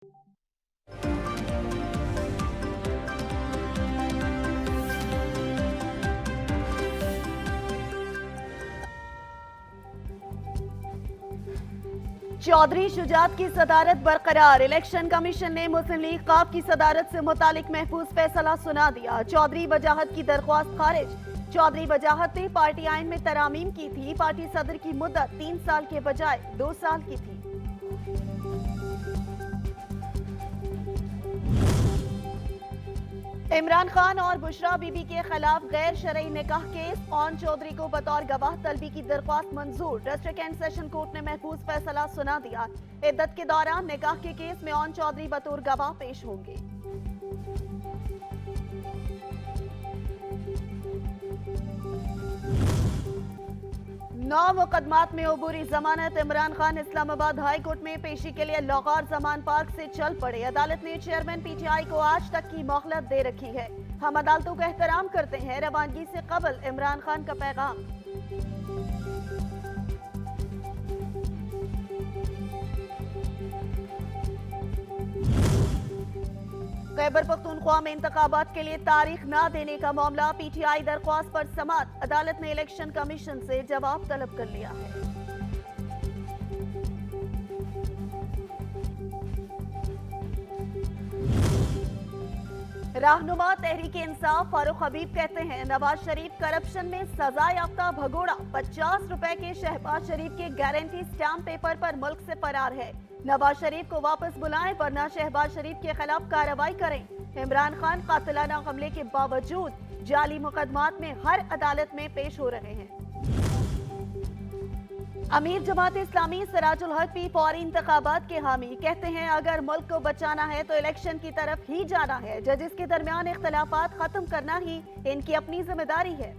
चौधरी शुजात की सदारत बरकरार। इलेक्शन कमीशन ने मुस्लिम लीग काफ की सदारत से मुतालिक महफूज फैसला सुना दिया। चौधरी वजाहत की दरख्वास्त खारिज। चौधरी वजाहत ने पार्टी आइन में तरामीम की थी। पार्टी सदर की मुद्दत 3 साल के बजाय 2 साल की थी। इमरान खान और बुशरा बीबी के खिलाफ गैर शरई निकाह केस। ओन चौधरी को बतौर गवाह तलबी की दरख्वास्त मंजूर। डिस्ट्रिक्ट एंड सेशन कोर्ट ने महफूज फैसला सुना दिया। इद्दत के दौरान निकाह के केस में ओन चौधरी बतौर गवाह पेश होंगे। नौ मुकदमात में अबूरी जमानत। इमरान खान इस्लामाबाद हाई कोर्ट में पेशी के लिए लाहौर जमान पार्क से चल पड़े। अदालत ने चेयरमैन पीटीआई को आज तक की मोहलत दे रखी है। हम अदालतों का एहतराम करते हैं। रवानगी से कबल इमरान खान का पैगाम। खैबर पख्तूनख्वा में इंतखाबात के लिए तारीख न देने का मामला। पीटीआई दरख्वास्त पर समाअत। अदालत ने इलेक्शन कमीशन से जवाब तलब कर लिया है। रहनुमा तहरीक इंसाफ फारूक हबीब कहते हैं नवाज शरीफ करप्शन में सजा याफ्ता भगोड़ा। 50 रुपए के शहबाज शरीफ के गारंटी स्टैम्प पेपर पर मुल्क से फरार है। नवाज शरीफ को वापस बुलाएं वरना शहबाज शरीफ के खिलाफ कार्रवाई करें। इमरान खान कातिलाना हमले के बावजूद जाली मुकदमात में हर अदालत में पेश हो रहे हैं। अमीर जमात इस्लामी सिराजुल हक भी फौरी इंतखाबात के हामी। कहते हैं अगर मुल्क को बचाना है तो इलेक्शन की तरफ ही जाना है। जजेस के दरमियान इख्तलाफात खत्म करना ही इनकी अपनी जिम्मेदारी है।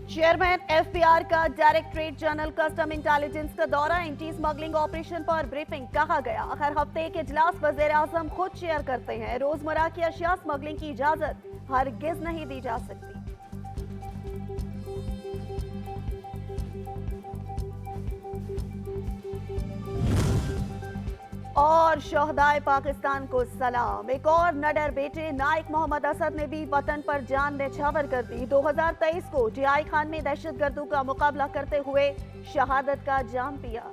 चेयरमैन एफबीआर का डायरेक्टरेट जनरल कस्टम इंटेलिजेंस का दौरा। एंटी स्मगलिंग ऑपरेशन पर ब्रीफिंग। कहा गया हर हफ्ते एक इजलास वज़ीर आज़म खुद चेयर करते हैं। रोजमर्रा की अशिया स्मगलिंग की इजाजत हरगिज नहीं दी जा सकती। और शोहदाए पाकिस्तान को सलाम। एक और नडर बेटे नाइक मोहम्मद असद ने भी वतन पर जान न्यौछावर कर दी। 2023 को जीआई खान में दहशतगर्दों का मुकाबला करते हुए शहादत का जाम पिया।